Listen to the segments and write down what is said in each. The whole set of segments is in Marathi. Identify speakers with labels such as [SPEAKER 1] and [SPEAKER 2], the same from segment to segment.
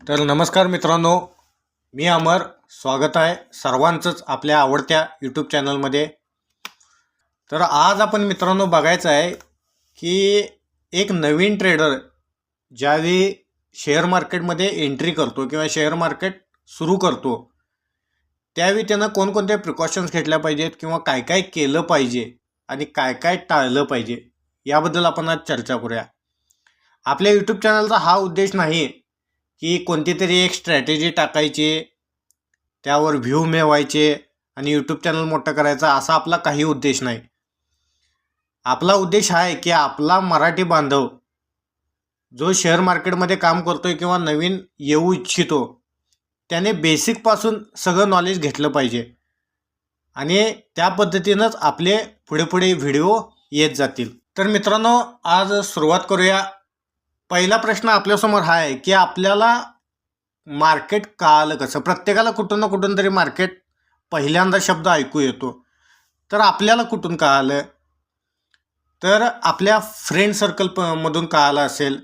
[SPEAKER 1] तर नमस्कार मित्रांनो, मी अमर. स्वागत आहे सर्वांचंच आपल्या आवडत्या यूट्यूब चॅनलमध्ये. तर आज आपण मित्रांनो बघायचं आहे की एक नवीन ट्रेडर ज्यावेळी शेअर मार्केटमध्ये एंट्री करतो किंवा शेअर मार्केट सुरू करतो त्यावेळी त्यानं कोणकोणत्या प्रिकॉशन्स घेतल्या पाहिजेत किंवा काय काय केलं पाहिजे आणि काय काय टाळलं पाहिजे याबद्दल आपण आज चर्चा करूया. आपल्या यूट्यूब चॅनलचा हा उद्देश नाही की कोणती तरी एक स्ट्रॅटेजी टाकायची, त्यावर व्ह्यू मिळवायचे आणि यूट्यूब चॅनल मोठं करायचा, असा आपला काही उद्देश नाही. आपला उद्देश हा आहे की आपला मराठी बांधव जो शेअर मार्केटमध्ये काम करतोय किंवा नवीन येऊ इच्छितो त्याने बेसिकपासून सगळं नॉलेज घेतलं पाहिजे आणि त्या पद्धतीनंच आपले पुढे पुढे व्हिडिओ येत जातील. तर मित्रांनो, आज सुरुवात करूया. पहिला प्रश्न आपल्यासमोर हा आहे की आपल्याला मार्केट कळालं कसं. प्रत्येकाला कुठून ना कुठून तरी मार्केट पहिल्यांदा शब्द ऐकू येतो. तर आपल्याला कुठून कळालं, तर आपल्या फ्रेंड सर्कल मधून कळालं असेल.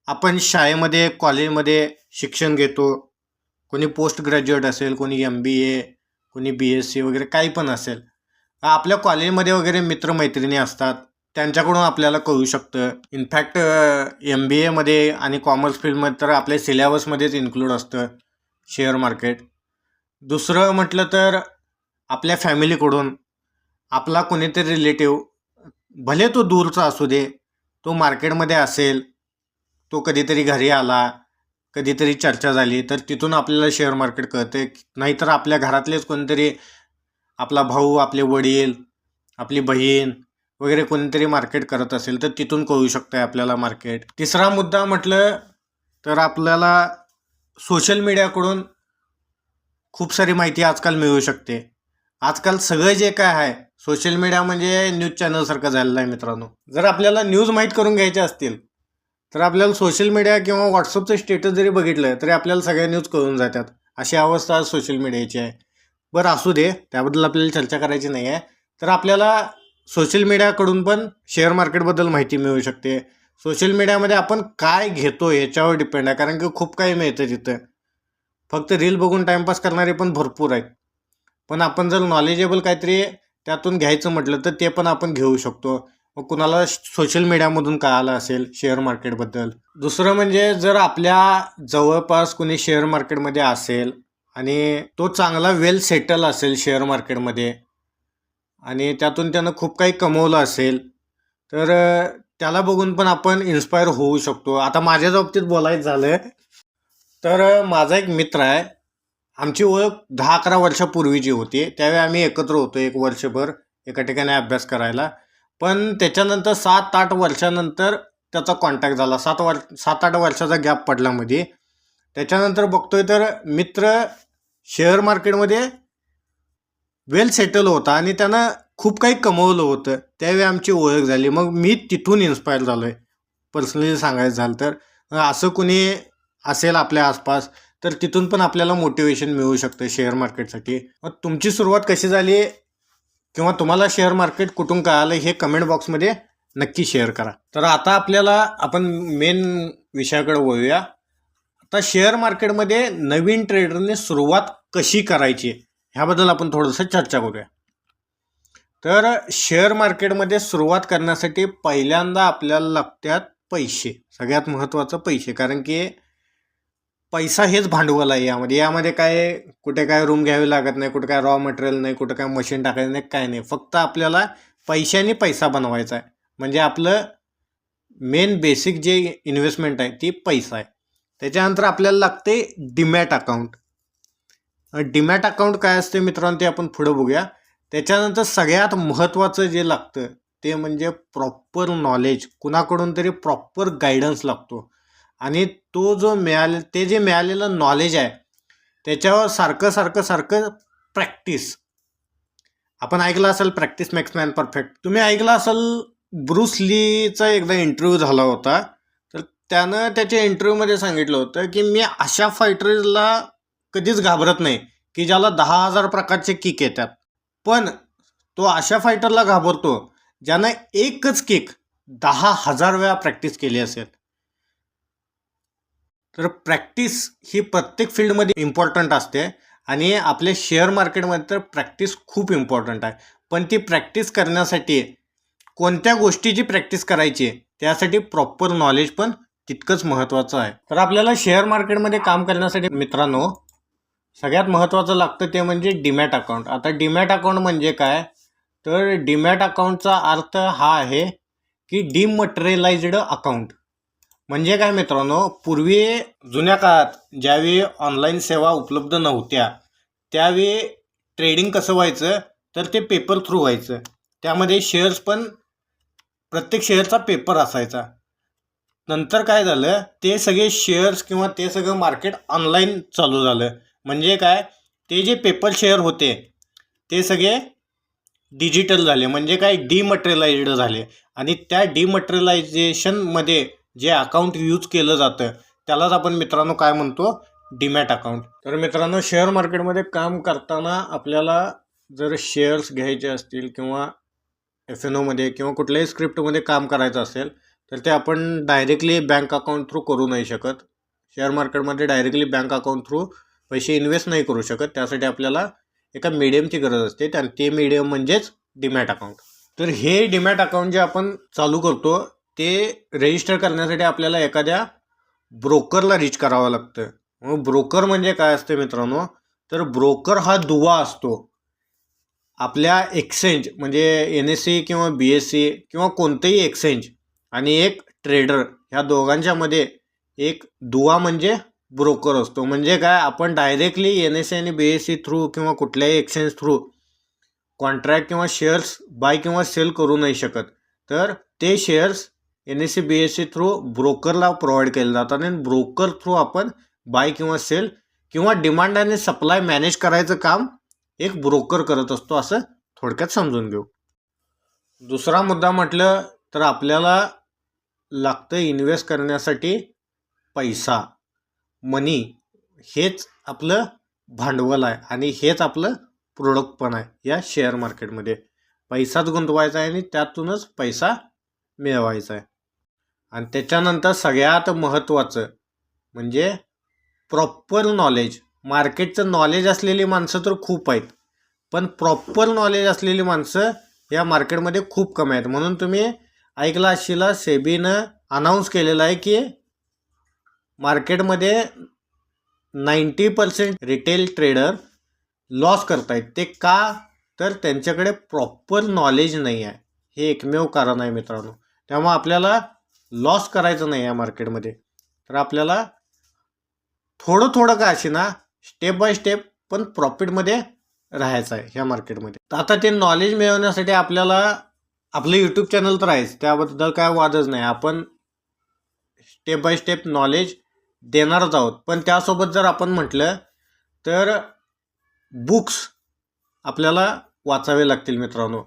[SPEAKER 1] आपण शाळेमध्ये कॉलेजमध्ये शिक्षण घेतो, कोणी पोस्ट ग्रॅज्युएट असेल, कोणी MBA, कोणी BSc वगैरे काही पण असेल. आपल्या कॉलेजमध्ये वगैरे मित्रमैत्रिणी असतात, त्यांच्याकडून आपल्याला कळू शकतं. इनफॅक्ट MBAमध्ये आणि कॉमर्स फील्डमध्ये तर आपल्या सिलेबसमध्येच इन्क्लूड असतं शेअर मार्केट. दुसरं म्हटलं तर आपल्या फॅमिलीकडून आपला कोणीतरी रिलेटिव्ह, भले तो दूरचा असू दे, तो मार्केटमध्ये असेल, तो कधीतरी घरी आला, कधीतरी चर्चा झाली, तर तिथून आपल्याला शेअर मार्केट कळते. नाहीतर आपल्या घरातलेच कोणीतरी, आपला भाऊ, आपले वडील, आपली बहीण वगैरे कोणीतरी मार्केट करत असेल तर तिथून कळू शकतं आपल्याला मार्केट. तिसरा मुद्दा म्हटलं तर आपल्याला सोशल मीडियाकडून खूप सारी माहिती आजकाल मिळू शकते. आजकाल सगळं जे काय आहे सोशल मीडिया म्हणजे न्यूज चॅनलसारखं झालेलं आहे मित्रांनो. जर आपल्याला न्यूज माहीत करून घ्यायचे असतील तर आपल्याला सोशल मीडिया किंवा व्हॉट्सअपचं स्टेटस जरी बघितलं तरी आपल्याला सगळ्या न्यूज कळून जातात. अशी अवस्था सोशल मीडियाची आहे. बरं, असू दे, त्याबद्दल आपल्याला चर्चा करायची नाही आहे. तर आपल्याला सोशल मीडियाकडून पण शेअर मार्केटबद्दल माहिती मिळू शकते. सोशल मीडियामध्ये आपण काय घेतो याच्यावर डिपेंड आहे, कारण की खूप काही मिळतं तिथं. फक्त रील बघून टाईमपास करणारे पण भरपूर आहेत, पण आपण जर नॉलेजेबल काहीतरी त्यातून घ्यायचं म्हटलं तर ते पण आपण घेऊ शकतो. मग कुणाला सोशल मीडियामधून कळालं असेल शेअर मार्केटबद्दल. दुसरं म्हणजे जर आपल्या जवळपास कोणी शेअर मार्केटमध्ये असेल आणि तो चांगला वेल सेटल असेल शेअर मार्केटमध्ये आणि त्यातून त्यानं खूप काही कमवलं असेल तर त्याला बघून पण आपण इन्स्पायर होऊ शकतो. आता माझ्या बाबतीत बोलायचं झालं तर माझा एक मित्र आहे. आमची ओळख 10-11 वर्षापूर्वीची होती. त्यावेळी आम्ही एकत्र होतो एक वर्षभर एका ठिकाणी अभ्यास करायला. पण त्याच्यानंतर 7-8 वर्षानंतर त्याचा कॉन्टॅक्ट झाला. 7-8 वर्षाचा गॅप पडला मध्ये. त्याच्यानंतर बघतोय तर मित्र शेअर मार्केटमध्ये वेल सेटल होता आणि त्यानं खूप काही कमवलं होतं. त्यावेळी आमची ओळख झाली. मग मी तिथून इन्स्पायर झालो आहे. पर्सनली सांगायचं झालं तर असं कुणी असेल आपल्या आसपास तर तिथून पण आपल्याला मोटिवेशन मिळू शकतं शेअर मार्केटसाठी. मग तुमची सुरुवात कशी झाली किंवा तुम्हाला शेअर मार्केट कुठून कळालं हे कमेंट बॉक्समध्ये नक्की शेअर करा. तर आता आपण मेन विषयाकडे वळूया. आता शेअर मार्केटमध्ये नवीन ट्रेडरने सुरुवात कशी करायची ह्याबद्दल आपण थोडंसं चर्चा करूया. तर शेअर मार्केटमध्ये सुरुवात करण्यासाठी पहिल्यांदा आपल्याला लागतात पैसे. सगळ्यात महत्त्वाचं पैसे, कारण की पैसा हेच भांडवल आहे. यामध्ये काय कुठे काय रूम घ्यावी लागत नाही, कुठे काय रॉ मटेरियल नाही, कुठे काय मशीन टाकायचं नाही, काय नाही. फक्त आपल्याला पैशाने पैसा बनवायचा आहे. म्हणजे आपलं मेन बेसिक जे इन्व्हेस्टमेंट आहे ती पैसा आहे. त्याच्यानंतर आपल्याला लागते डीमॅट अकाउंट. डीमॅट अकाउंट काय असते मित्रांनो ते आपण पुढे बघूया. त्याच्यानंतर सगळ्यात महत्त्वाचं जे लागतं ते म्हणजे प्रॉपर नॉलेज. कुणाकडून तरी प्रॉपर गायडन्स लागतो आणि तो जो जे मिळालेलं नॉलेज आहे त्याच्यावर सारखं प्रॅक्टिस. आपण ऐकलं असेल प्रॅक्टिस मेक्स मॅन परफेक्ट. तुम्ही ऐकलं असेल ब्रूस लीचा एकदा इंटरव्ह्यू झाला होता, तर त्यानं त्याच्या इंटरव्ह्यूमध्ये सांगितलं होतं की मी अशा फायटरला कधीच घाबरत नाही की ज्याला 10,000 प्रकारचे किक येतात, पण तो अशा फायटरला घाबरतो ज्यानं एकच किक 10,000 वेळा प्रॅक्टिस केली असेल. तर प्रॅक्टिस ही प्रत्येक फील्डमध्ये इम्पॉर्टंट असते आणि आपल्या शेअर मार्केटमध्ये तर प्रॅक्टिस खूप इम्पॉर्टंट आहे. पण ती प्रॅक्टिस करण्यासाठी कोणत्या गोष्टीची प्रॅक्टिस करायची त्यासाठी प्रॉपर नॉलेज पण तितकंच महत्त्वाचं आहे. तर आपल्याला शेअर मार्केटमध्ये काम करण्यासाठी मित्रांनो सगळ्यात महत्त्वाचं लागतं ते म्हणजे डीमॅट अकाउंट. आता डीमॅट अकाउंट म्हणजे काय, तर डीमॅट अकाउंटचा अर्थ हा आहे की डिमटेरियलाइज्ड अकाउंट. म्हणजे काय मित्रांनो, पूर्वी जुन्या काळात ज्यावेळी ऑनलाईन सेवा उपलब्ध नव्हत्या त्यावेळी ट्रेडिंग कसं व्हायचं, तर ते पेपर थ्रू व्हायचं. त्यामध्ये शेअर्स पण प्रत्येक शेअरचा पेपर असायचा. नंतर काय झालं, ते सगळे शेअर्स किंवा ते सगळं मार्केट ऑनलाईन चालू झालं. म्हणजे काय, ते जे पेपर शेअर होते ते सगळे डिजिटल झाले. म्हणजे काय, डिमटेरियलाइज्ड झाले. आणि त्या डिमटेरियलायझेशनमध्ये जे अकाउंट यूज केलं जातं त्यालाच आपण मित्रांनो काय म्हणतो, डीमॅट अकाउंट. तर मित्रांनो शेअर मार्केटमध्ये काम करताना आपल्याला जर शेअर्स घ्यायचे असतील किंवा FNOमध्ये किंवा कुठल्याही स्क्रिप्टमध्ये काम करायचं असेल तर ते आपण डायरेक्टली बँक अकाउंट थ्रू करू नाही शकत. शेअर मार्केटमध्ये डायरेक्टली बँक अकाउंट थ्रू पैसे इन्व्हेस्ट नाही करू शकत. त्यासाठी आपल्याला एका मीडियमची गरज असते आणि ते मीडियम म्हणजेच डीमॅट अकाउंट. तर हे डीमॅट अकाउंट जे आपण चालू करतो ते रजिस्टर करण्यासाठी आपल्याला एखाद्या ब्रोकरला रीच करावं लागतं. मग ब्रोकर म्हणजे काय असते मित्रांनो, तर ब्रोकर हा दुवा असतो. आपल्या एक्सचेंज म्हणजे NSE किंवा BSE किंवा कोणतेही एक्सचेंज आणि एक ट्रेडर ह्या दोघांच्या मध्ये एक दुवा म्हणजे ब्रोकर असतो. म्हणजे काय, आपण डायरेक्टली NSE आणि BSE थ्रू किंवा कुठल्याही एक्सचेंज थ्रू कॉन्ट्रॅक्ट किंवा शेअर्स बाय किंवा सेल करू नाही शकत. तर ते शेअर्स NSE BSE थ्रू ब्रोकरला प्रोव्हाइड केले जातात आणि ब्रोकर थ्रू आपण बाय किंवा सेल किंवा डिमांड आणि सप्लाय मॅनेज करायचं काम एक ब्रोकर करत असतो, असं थोडक्यात समजून घेऊ. दुसरा मुद्दा म्हटलं तर आपल्याला लागतं इन्व्हेस्ट करण्यासाठी पैसा, मनी. हेच आपलं भांडवल आहे आणि हेच आपलं प्रोडक्ट पण आहे. या शेअर मार्केटमध्ये पैसाच गुंतवायचा आहे आणि त्यातूनच पैसा मिळवायचा आहे. आणि त्याच्यानंतर सगळ्यात महत्त्वाचं म्हणजे प्रॉपर नॉलेज. मार्केटचं नॉलेज असलेली माणसं तर खूप आहेत, पण प्रॉपर नॉलेज असलेली माणसं या मार्केटमध्ये खूप कमी आहेत. म्हणून तुम्ही ऐकलं असशीला सेबीनं अनाऊन्स केलेलं आहे की मार्केटमध्ये 90% रिटेल ट्रेडर लॉस करतायत. ते का, तर त्यांच्याकडे प्रॉपर नॉलेज नाही आहे. हे एकमेव कारण आहे मित्रांनो. त्यामुळे आपल्याला लॉस करायचं नाही या मार्केटमध्ये. तर आपल्याला थोडं थोडं का असेना स्टेप बाय स्टेप पण प्रॉफिटमध्ये राहायचं आहे ह्या मार्केटमध्ये. तर आता ते नॉलेज मिळवण्यासाठी आपल्याला आपलं यूट्यूब चॅनल तर आहेच, त्याबद्दल काय वादच नाही. आपण स्टेप बाय स्टेप नॉलेज देणारच आहोत. पण त्यासोबत जर आपण म्हटलं तर बुक्स आपल्याला वाचावे लागतील मित्रांनो.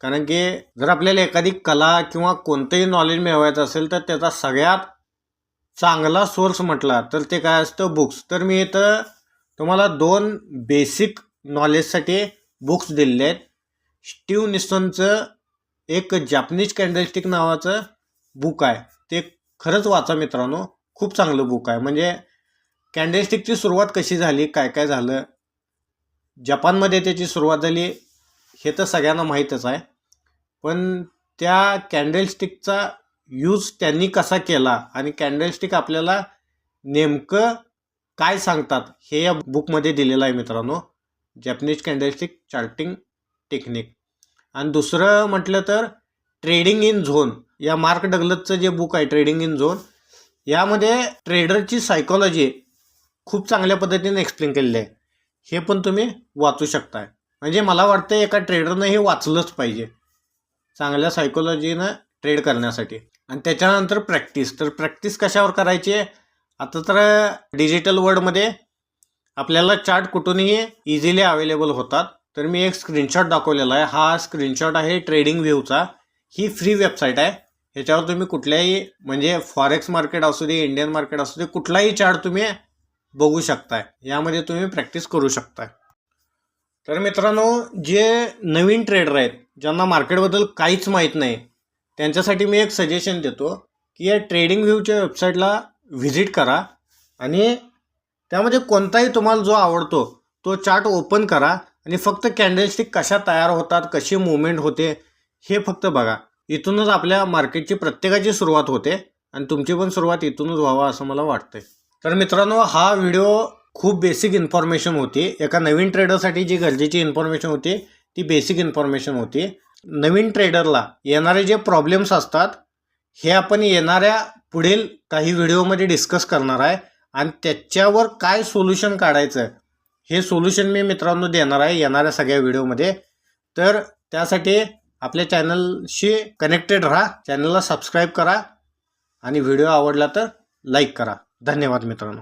[SPEAKER 1] कारण की जर आपल्याला एखादी कला किंवा कोणतंही नॉलेज मिळवायचं असेल तर त्याचा सगळ्यात चांगला सोर्स म्हटला तर ते काय असतं, बुक्स. तर मी इथं तुम्हाला 2 बेसिक नॉलेजसाठी बुक्स दिलेले आहेत. स्टीव्ह निसनचं एक जॅपनीज कॅन्डलस्टिक नावाचं बुक आहे, ते खरंच वाचा मित्रांनो. खूप चांगलं बुक आहे. म्हणजे कॅन्डलस्टिकची सुरुवात कशी झाली, काय काय झालं, जपानमध्ये त्याची सुरुवात झाली हे तर सगळ्यांना माहीतच आहे. पण त्या कॅन्डलस्टिकचा यूज त्यांनी कसा केला आणि कॅन्डलस्टिक आपल्याला नेमकं काय सांगतात हे या बुकमध्ये दिलेलं आहे मित्रांनो. Japanese candlestick charting technique. आणि दुसरं म्हटलं तर ट्रेडिंग इन झोन, या मार्क डग्लसचं जे बुक आहे ट्रेडिंग इन झोन, यामध्ये ट्रेडरची सायकॉलॉजी खूप चांगल्या पद्धतीने एक्सप्लेन केलेली आहे. हे पण तुम्ही वाचू शकताय. म्हणजे मला वाटतं एका ट्रेडरनं हे वाचलंच पाहिजे चांगल्या सायकॉलॉजीनं ट्रेड करण्यासाठी. आणि त्याच्यानंतर प्रॅक्टिस. तर प्रॅक्टिस कशावर करायची आहे, आता तर डिजिटल वर्ल्डमध्ये आपल्याला चार्ट कुठूनही इझिली अवेलेबल होतात. तर मी एक स्क्रीनशॉट दाखवलेला आहे. हा स्क्रीनशॉट आहे ट्रेडिंग व्ह्यूचा. ही फ्री वेबसाईट आहे. ह्याच्यावर तुम्ही कुठल्याही म्हणजे फॉरेक्स मार्केट असू दे, इंडियन मार्केट असू दे, कुठलाही चार्ट तुम्ही बघू शकताय. यामध्ये तुम्ही प्रॅक्टिस करू शकताय. तर मित्रांनो जे नवीन ट्रेडर आहेत ज्यांना मार्केटबद्दल काहीच माहीत नाही त्यांच्यासाठी मी एक सजेशन देतो की या ट्रेडिंग व्ह्यूच्या वेबसाईटला व्हिजिट करा आणि त्यामध्ये कोणताही तुम्हाला जो आवडतो तो चार्ट ओपन करा आणि फक्त कॅन्डलस्टिक कशा तयार होतात, कशी मुवमेंट होते हे फक्त बघा. इथूनच आपल्या मार्केटची प्रत्येकाची सुरुवात होते आणि तुमची पण सुरुवात इथूनच व्हावा असं मला वाटतंय. तर मित्रांनो, हा व्हिडिओ खूप बेसिक इन्फॉर्मेशन होती. एका नवीन ट्रेडरसाठी जी गरजेची इन्फॉर्मेशन होती ती बेसिक इन्फॉर्मेशन होती. नवीन ट्रेडरला येणारे जे प्रॉब्लेम्स असतात हे आपण येणाऱ्या पुढील काही व्हिडिओमध्ये डिस्कस करणार आहे आणि त्याच्यावर काय सोल्युशन काढायचं हे सोल्युशन मी मित्रांनो देणार आहे येणाऱ्या सगळ्या व्हिडिओमध्ये. तर त्यासाठी आपल्या चॅनलशी कनेक्टेड राहा, चॅनलला सबस्क्राईब करा आणि व्हिडिओ आवडला तर लाईक करा. धन्यवाद मित्रांनो.